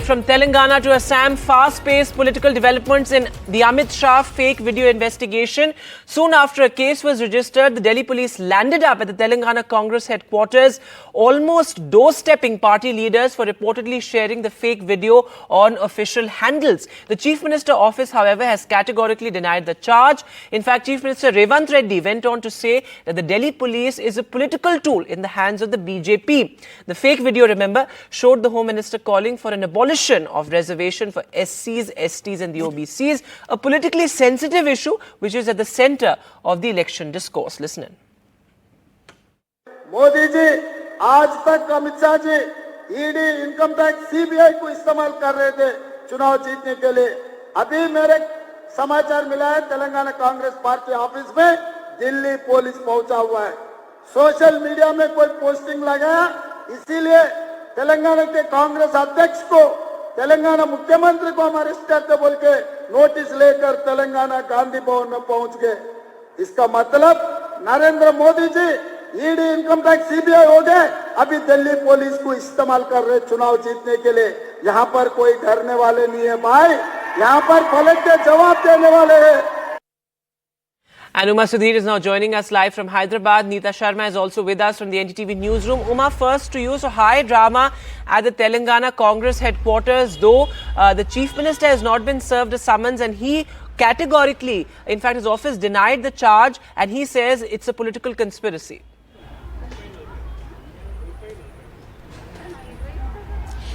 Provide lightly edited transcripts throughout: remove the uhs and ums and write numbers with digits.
From Telangana to Assam, fast-paced political developments in the Amit Shah fake video investigation. Soon after a case was registered, the Delhi police landed up at the Telangana Congress headquarters, almost doorstepping party leaders for reportedly sharing the fake video on official handles. The Chief Minister office, however, has categorically denied the charge. In fact, Chief Minister Revanth Reddy went on to say that the Delhi police is a political tool in the hands of the BJP. The fake video, remember, showed the Home Minister calling for an abolition of reservation for SCs, STs and the OBCs, a politically sensitive issue which is at the center of the election discourse. Listen in. Modi ji आज तक Amit Shah ji ED income tax CBI को इस्तेमाल कर रहे थे चुनाव जीतने के लिए। अभी मेरे समाचार मिला है तेलंगाना कांग्रेस पार्टी ऑफिस में दिल्ली पुलिस पहुंचा हुआ है। सोशल मीडिया में कोई पोस्टिंग लगाया, इसीलिए तेलंगाना के कांग्रेस अध्यक्ष को, तेलंगाना मुख्यमंत्री को हम अरेस्ट करते बोल के नोटिस लेकर तेलंगाना गांधी भवन में पहुंच गए। इसका मतलब Narendra Modi ji ED income tax CBI हो गए, अभी दिल्ली पुलिस को इस्तेमाल कर रहे चुनाव जीतने के लिए। यहाँ पर कोई डरने वाले नहीं है भाई, यहाँ पर पलट के जवाब देने वाले हैं। And Uma Sudhir is now joining us live from Hyderabad. Neeta Sharma is also with us from the NDTV newsroom. Uma, first to you. So high drama at the Telangana Congress headquarters, though the Chief Minister has not been served a summons and he categorically, in fact his office denied the charge and he says it's a political conspiracy.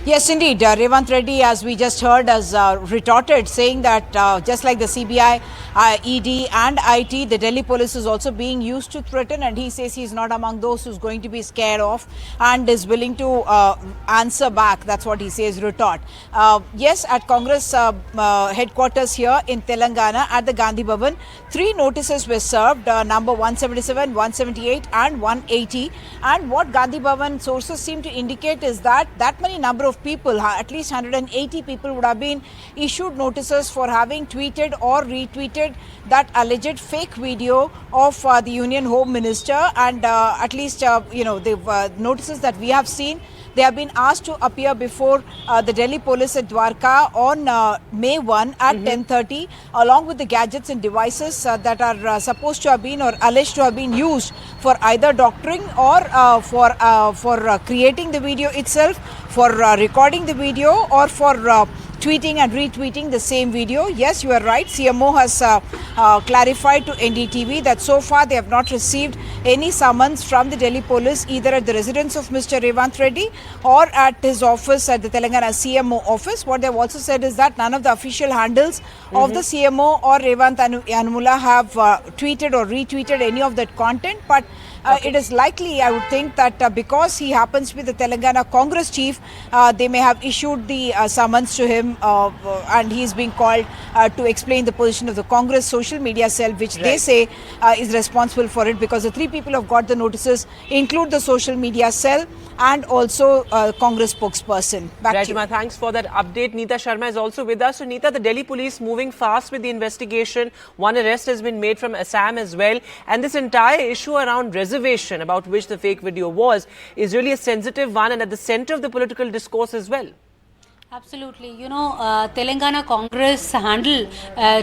Yes, indeed. Revanth Reddy, as we just heard, has retorted, saying that just like the CBI, ED and IT, the Delhi police is also being used to threaten, and he says he's not among those who's going to be scared of and is willing to answer back. That's what he says, retort. Yes, at Congress headquarters here in Telangana at the Gandhi Bhavan, 3 notices were served, number 177, 178 and 180. And what Gandhi Bhavan sources seem to indicate is that many number of people, at least 180 people would have been issued notices for having tweeted or retweeted that alleged fake video of the Union Home Minister, and at least the notices that we have seen, they have been asked to appear before the Delhi police at Dwarka on May 1 at 10:30, along with the gadgets and devices that are supposed to have been or alleged to have been used for either doctoring or for creating the video itself, for recording the video, or for tweeting and retweeting the same video. Yes, you are right. CMO has clarified to NDTV that so far they have not received any summons from the Delhi police, either at the residence of Mr. Revanth Reddy or at his office at the Telangana CMO office. What they have also said is that none of the official handles of the CMO or Revanth Yanamula have tweeted or retweeted any of that content, but it is likely, I would think, that because he happens to be the Telangana Congress chief, they may have issued the summons to him and he is being called to explain the position of the Congress social media cell, which they say is responsible for it, because the 3 people who have got the notices include the social media cell and also Congress spokesperson. Back to you. Rajma, thanks for that update. Neeta Sharma is also with us. So Neeta, the Delhi police moving fast with the investigation. One arrest has been made from Assam as well. And this entire issue around reservation, about which the fake video was, is really a sensitive one and at the center of the political discourse as well. Absolutely. You know, Telangana Congress handle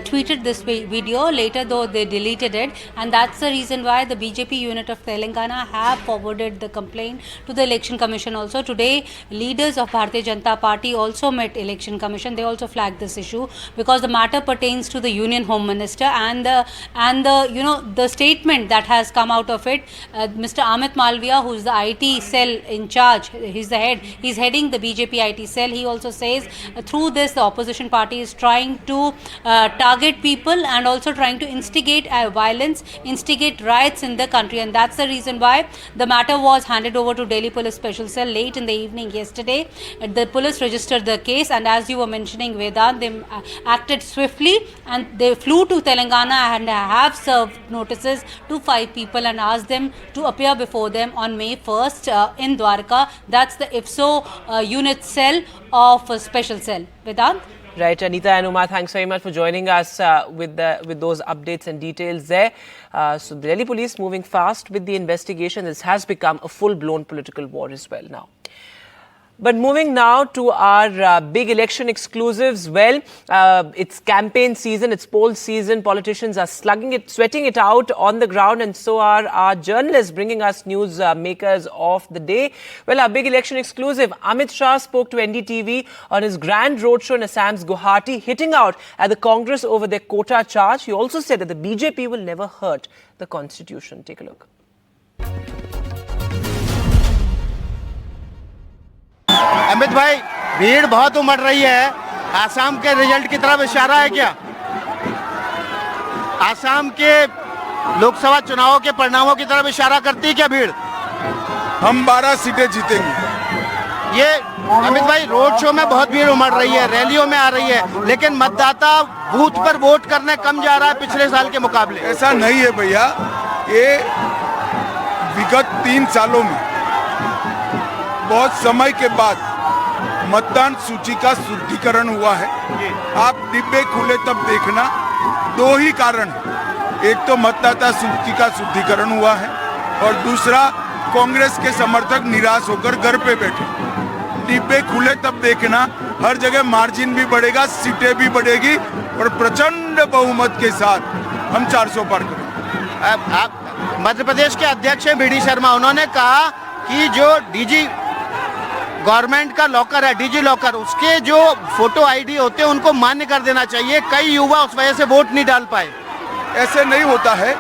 tweeted this video. Later, though, they deleted it. And that's the reason why the BJP unit of Telangana have forwarded the complaint to the Election Commission also. Today, leaders of Bharatiya Janata Party also met Election Commission. They also flagged this issue because the matter pertains to the Union Home Minister and the statement that has come out of it. Mr. Amit Malviya, who's the IT cell in charge, he's the head. He's heading the BJP IT cell. He also says through this the opposition party is trying to target people and also trying to instigate violence, instigate riots in the country, and that's the reason why the matter was handed over to Delhi Police Special Cell late in the evening yesterday. The police registered the case, and as you were mentioning, Vedant, they acted swiftly and they flew to Telangana and have served notices to 5 people and asked them to appear before them on May 1st in Dwarka. That's the IFSO unit cell of a special cell. Vedant? Right, Anita and Uma, thanks very much for joining us with those updates and details there. So the Delhi police moving fast with the investigation. This has become a full-blown political war as well now. But moving now to our big election exclusives. Well, it's campaign season, it's poll season. Politicians are sweating it out on the ground, and so are our journalists bringing us news makers of the day. Well, our big election exclusive, Amit Shah spoke to NDTV on his grand roadshow in Assam's Guwahati, hitting out at the Congress over their quota charge. He also said that the BJP will never hurt the constitution. Take a look. Amit भाई, भीड़ बहुत उमड़ रही है। आसाम के result की तरफ इशारा है क्या? आसाम के लोकसभा चुनावों के परिणामों की तरफ इशारा करती है क्या भीड़? हम 12 सीटें जीतेंगे। ये अमित भाई, रोड शो में बहुत भीड़ उमड़ रही है, रैलियों में आ रही है, लेकिन मतदाता बूथ पर वोट करने कम जा रहा है पिछले साल के मुकाबले। ऐसा नहीं है भैया, ये विगत 3 सालों में बहुत समय के बाद मतदान सूची का शुद्धिकरण हुआ है। आप डिब्बे खुले तब देखना, 2 ही कारण है। एक तो मतदाता सूची का शुद्धिकरण हुआ है और दूसरा कांग्रेस के समर्थक निराश होकर घर पे बैठे। डिब्बे खुले तब देखना, हर जगह मार्जिन भी बढ़ेगा, सीटें भी बढ़ेगी और प्रचंड बहुमत के साथ हम 400 पार करेंगे। आप मध्य प्रदेश के अध्यक्ष हैं बीडी शर्मा, उन्होंने कहा कि जो डीजी गवर्नमेंट का लॉकर है, डीजी लॉकर, उसके जो फोटो आईडी होते हैं उनको मान्य कर देना चाहिए। कई युवा उस वजह से वोट नहीं डाल पाए। ऐसे नहीं होता है।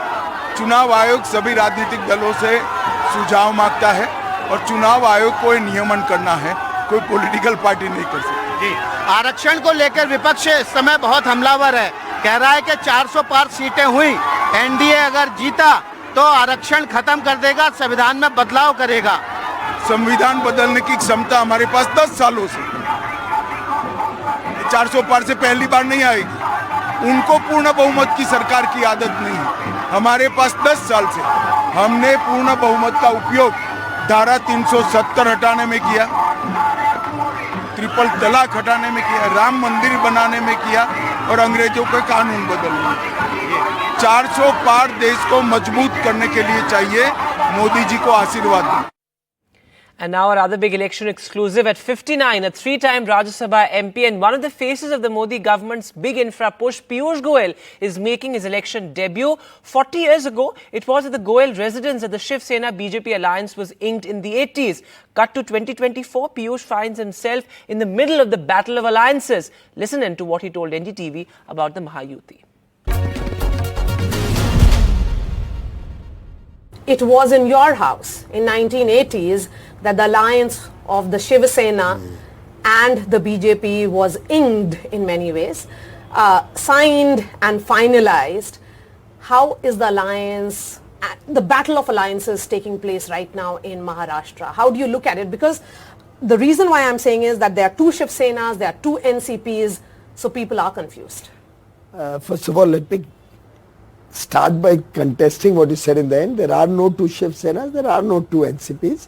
चुनाव आयोग सभी राजनीतिक दलों से सुझाव मांगता है और चुनाव आयोग को नियमन करना है, कोई पॉलिटिकल पार्टी नहीं कर सकती। जी, आरक्षण को लेकर विपक्ष इस समय बहुत हमलावर है, कह रहा है कि 400 पार सीटें हुई, एनडीए अगर जीता तो आरक्षण खत्म कर देगा, संविधान में बदलाव करेगा। संविधान बदलने की क्षमता हमारे पास 10 सालों से, 400 पार से पहली बार नहीं आएगी। उनको पूर्ण बहुमत की सरकार की आदत नहीं है। हमारे पास 10 साल से हमने पूर्ण बहुमत का उपयोग धारा 370 हटाने में किया, ट्रिपल तलाक हटाने में किया, राम मंदिर बनाने में किया और अंग्रेजों के कानून बदलने में। 400 पार देश को मजबूत करने के लिए चाहिए। मोदी जी को आशीर्वाद दें। And now our other big election exclusive at 59, a 3-time Rajya Sabha MP and one of the faces of the Modi government's big infra push, Piyush Goyal, is making his election debut. 40 years ago, it was at the Goyal residence that the Shiv Sena BJP alliance was inked in the 80s. Cut to 2024, Piyush finds himself in the middle of the battle of alliances. Listen in to what he told NDTV about the Mahayuti. It was in your house in 1980s that the alliance of the Shiv Sena and the BJP was inked in many ways, signed and finalized. How is the alliance, the battle of alliances taking place right now in Maharashtra? How do you look at it? Because the reason why I'm saying is that there are 2 Shiv Senas, there are 2 NCPs, so people are confused. First of all, let me start by contesting what you said in the end. There are no 2 Shiv Senas, there are no 2 NCPs.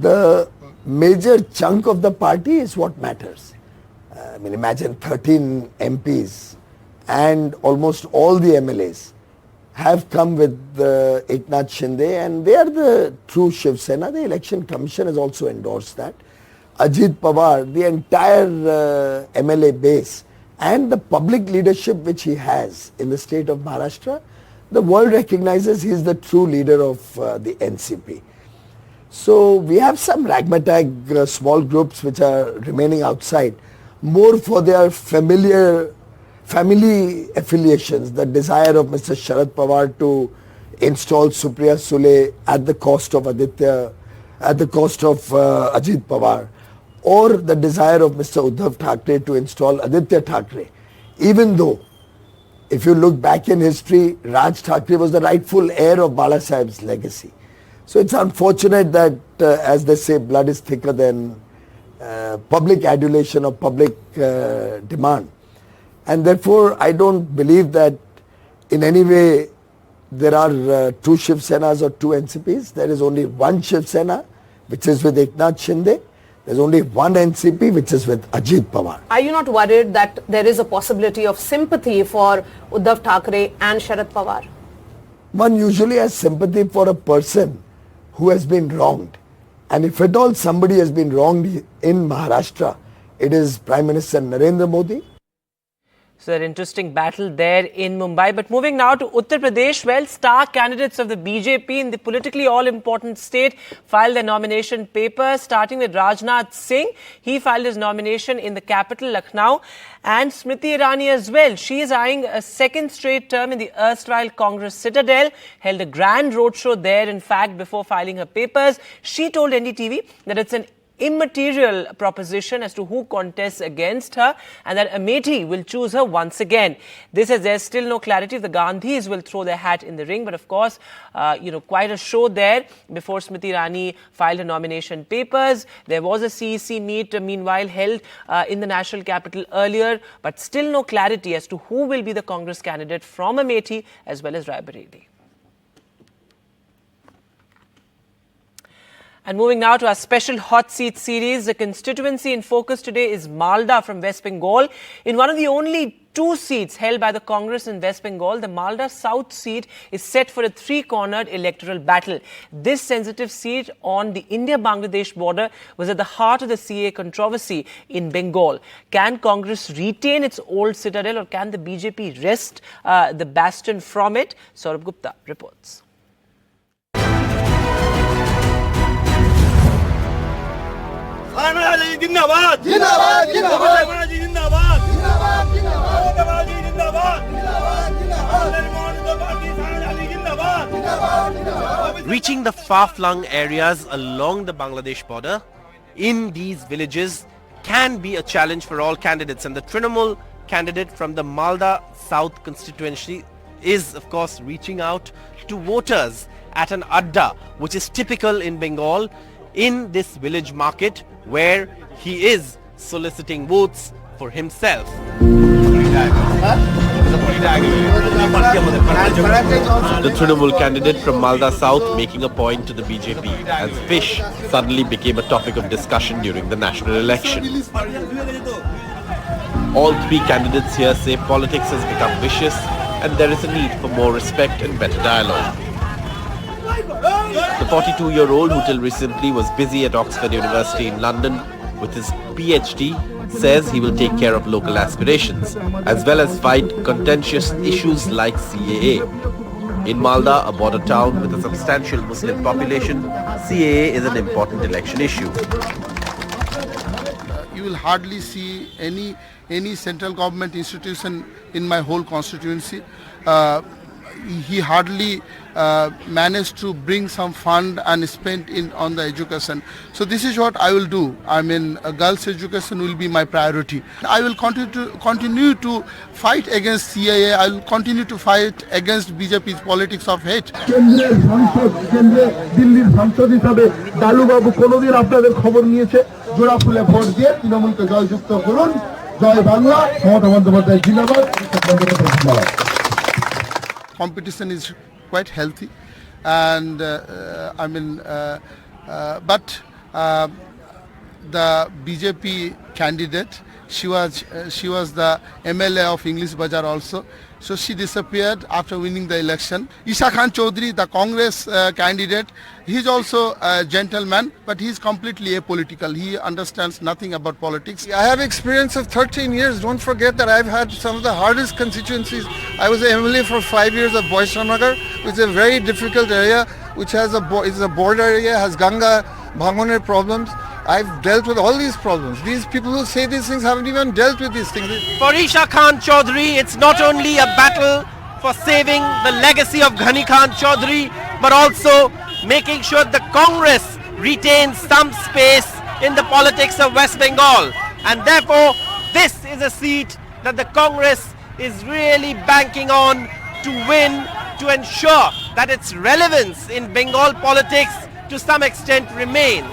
The major chunk of the party is what matters. I mean, imagine 13 MPs and almost all the MLAs have come with Eknath Shinde, and they are the true Shiv Sena. The Election Commission has also endorsed that. Ajit Pawar, the entire MLA base and the public leadership which he has in the state of Maharashtra, the world recognizes he is the true leader of the NCP. So we have some ragtag small groups which are remaining outside, more for their family affiliations, the desire of Mr. Sharad Pawar to install Supriya Sule at the cost of Ajit Pawar, or the desire of Mr. Uddhav Thackeray to install Aditya Thackeray. Even though, if you look back in history, Raj Thackeray was the rightful heir of Bala Saheb's legacy. So it's unfortunate that, as they say, blood is thicker than public adulation or public demand. And therefore, I don't believe that in any way there are 2 Shiv Senas or 2 NCPs. There is only 1 Shiv Sena, which is with Eknath Shinde. There's only 1 NCP, which is with Ajit Pawar. Are you not worried that there is a possibility of sympathy for Uddhav Thackeray and Sharad Pawar? One usually has sympathy for a person who has been wronged. And if at all somebody has been wronged in Maharashtra, it is Prime Minister Narendra Modi. So an interesting battle there in Mumbai. But moving now to Uttar Pradesh, well, star candidates of the BJP in the politically all-important state filed their nomination papers, starting with Rajnath Singh. He filed his nomination in the capital, Lucknow. And Smriti Irani as well. She is eyeing a second straight term in the erstwhile Congress citadel, held a grand roadshow there, in fact, before filing her papers. She told NDTV that it's an immaterial proposition as to who contests against her and that Amethi will choose her once again. This is there's still no clarity if the Gandhis will throw their hat in the ring, but of course, quite a show there before Smriti Irani filed her nomination papers. There was a CEC meet meanwhile held in the national capital earlier, but still no clarity as to who will be the Congress candidate from Amethi as well as Raebareli. And moving now to our special hot seat series, the constituency in focus today is Malda from West Bengal. In one of the only 2 seats held by the Congress in West Bengal, the Malda South seat is set for a 3-cornered electoral battle. This sensitive seat on the India-Bangladesh border was at the heart of the CAA controversy in Bengal. Can Congress retain its old citadel or can the BJP wrest the bastion from it? Saurabh Gupta reports. Reaching the far-flung areas along the Bangladesh border in these villages can be a challenge for all candidates, and the Trinamool candidate from the Malda South constituency is of course reaching out to voters at an adda, which is typical in Bengal, in this village market where he is soliciting votes for himself. The Trinamool candidate from Malda South making a point to the BJP as fish suddenly became a topic of discussion during the national election. All 3 candidates here say politics has become vicious and there is a need for more respect and better dialogue. The 42-year-old, who till recently was busy at Oxford University in London with his PhD, says he will take care of local aspirations as well as fight contentious issues like CAA. In Malda, a border town with a substantial Muslim population, CAA is an important election issue. You will hardly see any central government institution in my whole constituency. He hardly managed to bring some fund and spend on the education. So this is what I will do. I mean, girls' education will be my priority. I will continue to fight against CAA. I will continue to fight against BJP's politics of hate. Competition is quite healthy, and but the BJP candidate, she was the MLA of English Bazar also, so she disappeared after winning the election. Isha Khan Chaudhary, the Congress candidate, he's also a gentleman, but he's completely apolitical. He understands nothing about politics. I have experience of 13 years. Don't forget that I've had some of the hardest constituencies. I was an MLA for 5 years of Boisramnagar, which is a very difficult area, which has is a border area, has Ganga, Bhangoner problems. I've dealt with all these problems. These people who say these things haven't even dealt with these things. For Isha Khan Chaudhary, it's not only a battle for saving the legacy of Ghani Khan Chaudhary, but also making sure the Congress retains some space in the politics of West Bengal. And therefore, this is a seat that the Congress is really banking on to win, to ensure that its relevance in Bengal politics to some extent remains.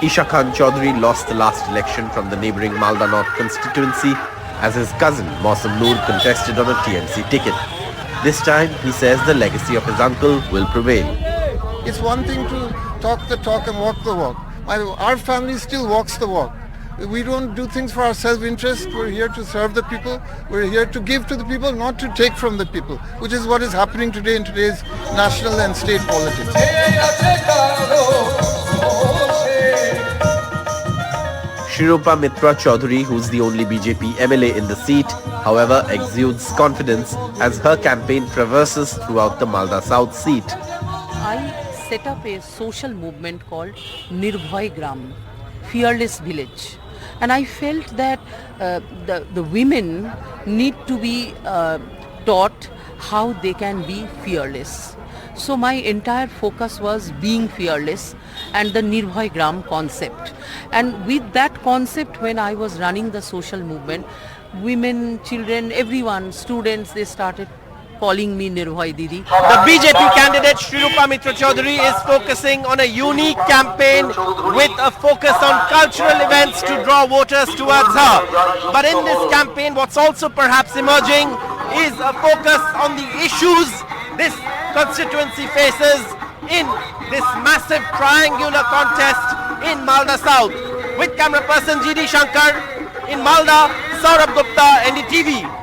Isha Khan Chaudhary lost the last election from the neighbouring Malda North constituency as his cousin Mausam Noor contested on a TMC ticket. This time, he says the legacy of his uncle will prevail. It's one thing to talk the talk and walk the walk. Our family still walks the walk. We don't do things for our self-interest. We're here to serve the people. We're here to give to the people, not to take from the people, which is what is happening today in today's national and state politics. Shrirupa Mitra Chaudhary, who's the only BJP MLA in the seat, however, exudes confidence as her campaign traverses throughout the Malda South seat. I set up a social movement called Nirbhay Gram, Fearless Village. And I felt that the women need to be taught how they can be fearless. So my entire focus was being fearless and the Nirbhay Gram concept. And with that concept, when I was running the social movement, women, children, everyone, students, they started calling me Nirbhay Didi. The BJP candidate Shrirupa Mitra Chaudhary is focusing on a unique campaign with a focus on cultural events to draw voters towards her. But in this campaign, what's also perhaps emerging is a focus on the issues this constituency faces in this massive triangular contest in Malda South. With camera person GD Shankar in Malda, Saurabh Gupta, NDTV.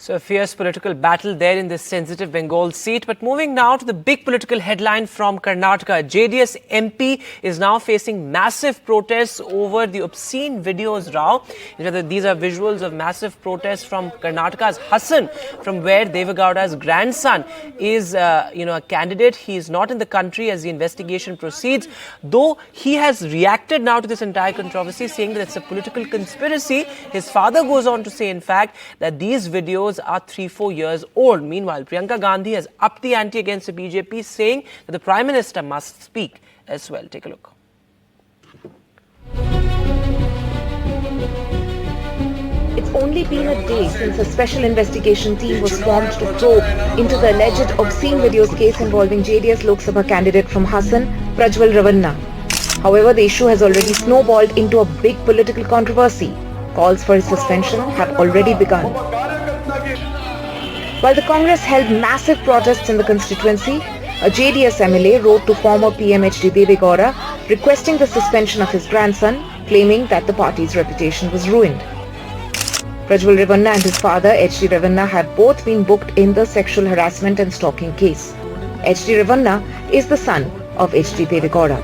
So a fierce political battle there in this sensitive Bengal seat. But moving now to the big political headline from Karnataka. JDS MP is now facing massive protests over the obscene videos row. These are visuals of massive protests from Karnataka's Hassan, from where Devegowda's grandson is a candidate. He is not in the country as the investigation proceeds. Though he has reacted now to this entire controversy, saying that it's a political conspiracy. His father goes on to say, in fact, that these videos are 3-4 years old. Meanwhile, Priyanka Gandhi has upped the ante against the BJP, saying that the Prime Minister must speak as well. Take a look. It's only been a day since a special investigation team was formed to probe into the alleged obscene videos case involving JDS Lok Sabha candidate from Hassan, Prajwal Ravanna. However, the issue has already snowballed into a big political controversy. Calls for his suspension have already begun. While the Congress held massive protests in the constituency, a JDS MLA wrote to former PM H.D. Devegowda requesting the suspension of his grandson, claiming that the party's reputation was ruined. Prajwal Ravanna and his father H.D. Ravanna have both been booked in the sexual harassment and stalking case. H.D. Ravanna is the son of H.D. Devegowda.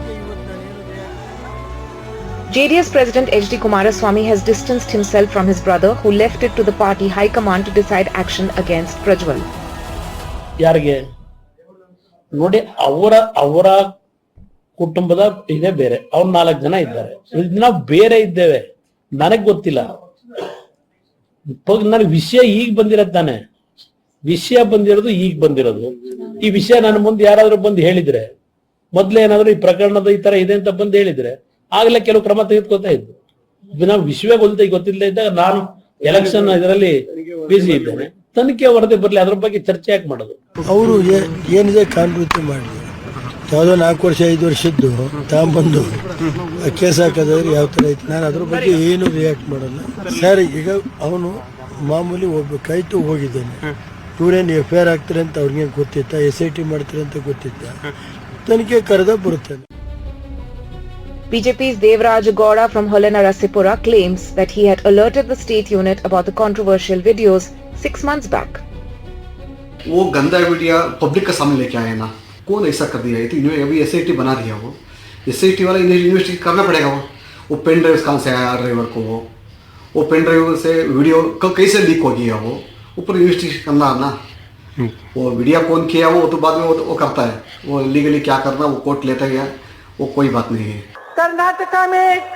JDS President H.D. Kumaraswamy has distanced himself from his brother, who left it to the party high command to decide action against Prajwal. ಯಾರಿಗೆ ನೋಡಿ ಅವರ ಕುಟುಂಬದ ಇದೆ ಬೇರೆ, ಅವ್ರು 4 ಜನ ಇದ್ದಾರೆ, ನಾವು ಬೇರೆ ಇದ್ದೇವೆ, ನನಗೆ ಗೊತ್ತಿಲ್ಲ. ನನಗೆ ವಿಷಯ ಈಗ ಬಂದಿರತ್ತಾನೆ, ವಿಷಯ ಬಂದಿರೋದು ಈಗ ಬಂದಿರೋದು. ಈ ವಿಷಯ ನನ್ನ ಮುಂದೆ ಯಾರಾದ್ರೂ ಬಂದು ಹೇಳಿದ್ರೆ, ಮೊದ್ಲೇ ಏನಾದ್ರು ಈ ಪ್ರಕರಣದ ಈ ತರ ಇದೆ ಅಂತ ಬಂದು ಹೇಳಿದ್ರೆ ಆಗ್ಲೇ ಕೆಲವು ಕ್ರಮ ತೆಗೆದುಕೊತಾ ಇದ್ದು. ನಾವು ವಿಷಯ ಗೊತ್ತಿಲ್ಲದೆ ಇದ್ದಾಗ ನಾನು ಎಲೆಕ್ಷನ್ ಇದರಲ್ಲಿ ಬಿಸಿ ಇದ್ದೇನೆ. ತನಿಖೆ ವರದಿ ಬರ್ಲಿ, ಅದ್ರ ಬಗ್ಗೆ ಚರ್ಚೆ ಯಾಕೆ ಮಾಡೋದು? ಅವರು ಏನಿದೆ ಕಾನೂನು ಮಾಡಿ ಯಾವುದೋ 4 ವರ್ಷ 5 ವರ್ಷದ್ದು ತಗೊಂಬಂದು ಕೇಸ್ ಹಾಕೋದಾದ್ರೆ ಯಾವ ತರ ಐತಿ, ನಾನು ಅದ್ರ ಬಗ್ಗೆ ಏನು ರಿಯಾಕ್ಟ್ ಮಾಡಲ್ಲ ಸರ್. ಈಗ ಅವನು ಮಾಮೂಲಿ ಒಬ್ಬ ಹೋಗಿದ್ದಾನೆ, ಇವರೇನು FIR ಆಗ್ತಾರೆ ಅಂತ ಅವ್ರಿಗೆ ಗೊತ್ತಿತ್ತ, SIT ಮಾಡ್ತಾರೆ ಅಂತ ಗೊತ್ತಿತ್ತ, ತನಿಖೆ ಕರೆದ ಬರುತ್ತೆ. BJP's Devraj Gowda from Holenarasipura claims that he had alerted the state unit about the controversial videos 6 months back. वो गंदा वीडियो पब्लिक का सामने लेके आए ना, कौन ऐसा कर दिया है? तो अभी SIT बना दिया, वो SIT वाला इन्वेस्टिगेट करना पड़ेगा। वो पेन ड्राइव कहाँ से आया ड्राइवर को, वो पेन ड्राइव से वीडियो कैसे लीक हो गया, वो ऊपर इन्वेस्टिगेट करना ना। वो वीडियो कौन किया वो तो बाद में वो करता है, वो लीगली क्या करना वो कोर्ट लेता गया, वो कोई बात नहीं है। कर्नाटका में एक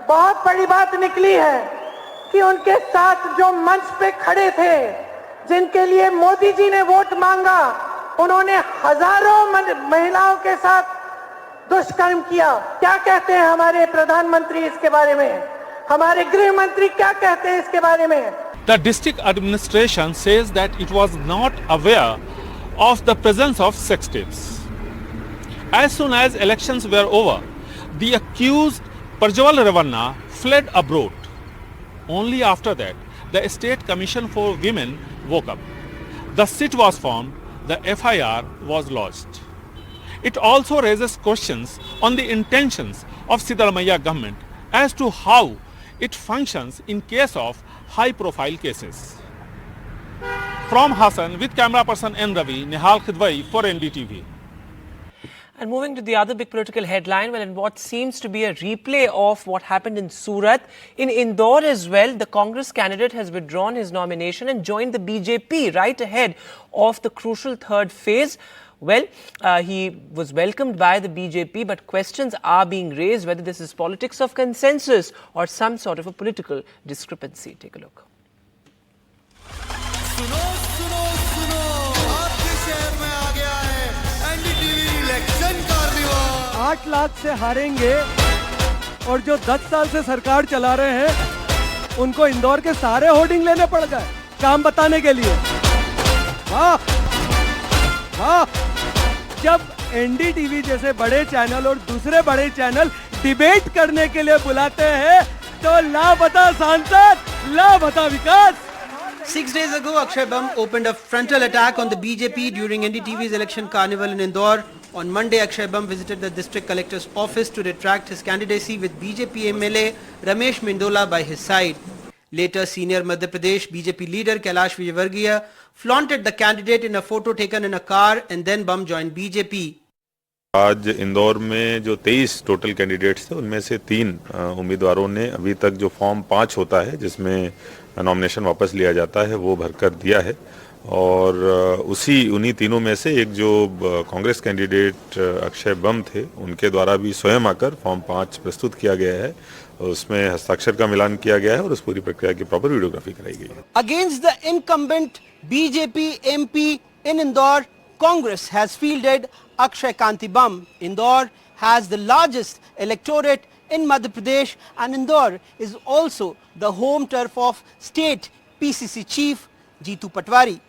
बहुत बड़ी बात निकली है कि उनके साथ जो मंच पे खड़े थे, जिनके लिए मोदी जी ने वोट मांगा, उन्होंने हजारों महिलाओं के साथ दुष्कर्म किया। क्या कहते हैं हमारे प्रधानमंत्री इसके बारे में? हमारे गृह मंत्री क्या कहते हैं इसके बारे में? The district administration says that it was not aware of the presence of sex tapes. As soon as elections were over, the accused Prajwal Ravanna fled abroad. Only after that, the State Commission for Women woke up. The sit was formed, the FIR was lodged. It also raises questions on the intentions of Siddaramaiah government as to how it functions in case of high-profile cases. From Hassan, with camera person N. Ravi, Nihal Khidwai for NDTV. And moving to the other big political headline, well, in what seems to be a replay of what happened in Surat, in Indore as well, the Congress candidate has withdrawn his nomination and joined the BJP right ahead of the crucial third phase. Well, he was welcomed by the BJP, but questions are being raised whether this is politics of consensus or some sort of a political discrepancy. Take a look. सुनो सुनो आपके शहर में आ गया है NDTV election carnival. 8 lakh से हारेंगे और जो 10 साल से सरकार चला रहे हैं उनको इंदौर के सारे होर्डिंग लेने पड़ गए काम बताने के लिए। वाह वाह, जब एनडीटीवी जैसे बड़े चैनल और दूसरे बड़े चैनल डिबेट करने के लिए बुलाते हैं तो लापता सांसद, लापता विकास। 6 days ago, Akshay Bam opened a frontal attack on the BJP during NDTV's election carnival in Indore. On Monday, Akshay Bam visited the district collector's office to retract his candidacy with BJP MLA Ramesh Mendola by his side. Later, senior Madhya Pradesh BJP leader Kailash Vijayvargiya flaunted the candidate in a photo taken in a car, and then Bam joined BJP. आज इंदौर में जो 23 total candidates थे उनमें से 3 उम्मीदवारों ने अभी तक जो फॉर्म 5 होता है जिसमें नॉमिनेशन वापस लिया जाता है वो भरकर दिया है और उन्हीं तीनों में से एक जो कांग्रेस कैंडिडेट अक्षय बम थे उनके द्वारा भी स्वयं आकर फॉर्म 5 प्रस्तुत किया गया है, उसमें हस्ताक्षर का मिलान किया गया है और उस पूरी प्रक्रिया की प्रॉपर वीडियोग्राफी कराई गई है। Against the incumbent BJP MP in Indore, Congress has fielded Akshay Kanti Bam. Indore has the largest electorate in Madhya Pradesh, and Indore is also the home turf of state PCC chief Jeetu Patwari.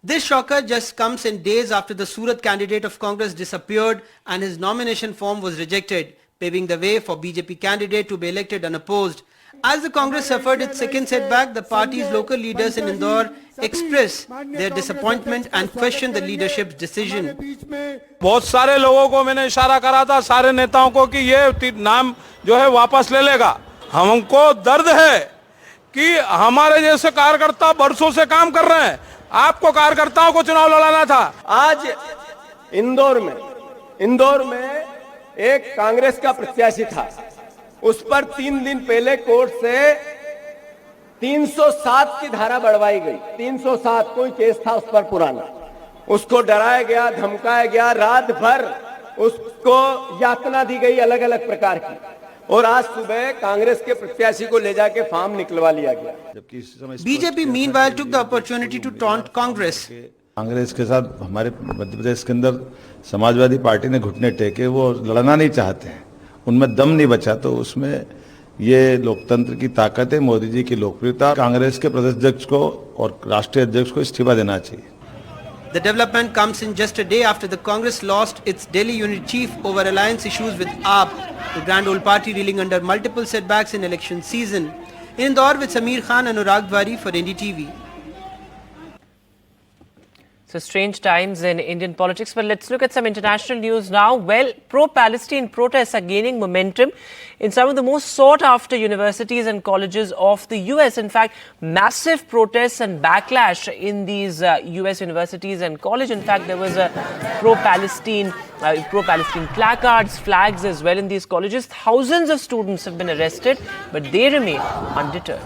This shocker just comes in days after the Surat candidate of Congress disappeared and his nomination form was rejected, paving the way for BJP candidate to be elected unopposed. As the Congress suffered its second setback, the party's local leaders in Indore express their disappointment and question the leadership's decision. बहुत सारे लोगों को मैंने इशारा करा था, सारे नेताओं को, कि ये नाम जो है वापस ले लेगा। हमको दर्द है कि हमारे जैसे कार्यकर्ता बरसों से काम कर रहे हैं, आपको कार्यकर्ताओं को चुनाव लड़ाना था। आज इंदौर में एक कांग्रेस का प्रत्याशी था, उस पर 3 दिन पहले कोर्ट से 307 की धारा बढ़वाई गई। 307 कोई केस था उस पर पुराना, उसको डराया गया, धमकाया गया, रात भर उसको यातना दी गई अलग अलग प्रकार की, और आज सुबह कांग्रेस के प्रत्याशी को ले जाके फॉर्म निकलवा लिया गया। BJP meanwhile took the opportunity to taunt Congress. Congress के साथ हमारे मध्य प्रदेश के अंदर समाजवादी पार्टी ने घुटने टेके, वो लड़ना नहीं चाहते हैं, उनमें दम नहीं बचा, तो उसमें ये लोकतंत्र की ताकत है, मोदी जी की लोकप्रियता। कांग्रेस के प्रदेश अध्यक्ष को और राष्ट्रीय अध्यक्ष को इस्तीफा देना चाहिए। The development comes in just a day after the Congress lost its Delhi unit chief over alliance issues with AAP, the grand old party reeling under multiple setbacks in election season. In Indore with Sameer Khan and Anurag Dwari for NDTV. So strange times in Indian politics, but let's look at some international news now. Well, pro-Palestine protests are gaining momentum in some of the most sought-after universities and colleges of the US. In fact, massive protests and backlash in these US universities and colleges. In fact, there was a pro-Palestine placards, flags as well in these colleges. Thousands of students have been arrested, but they remain undeterred.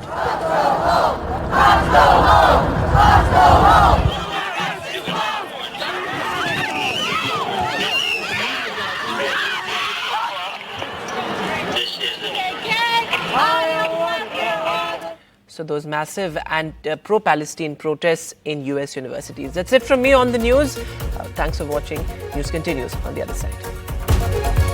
So those massive and pro-Palestine protests in US universities. That's it from me on the news. Thanks for watching. News continues on the other side.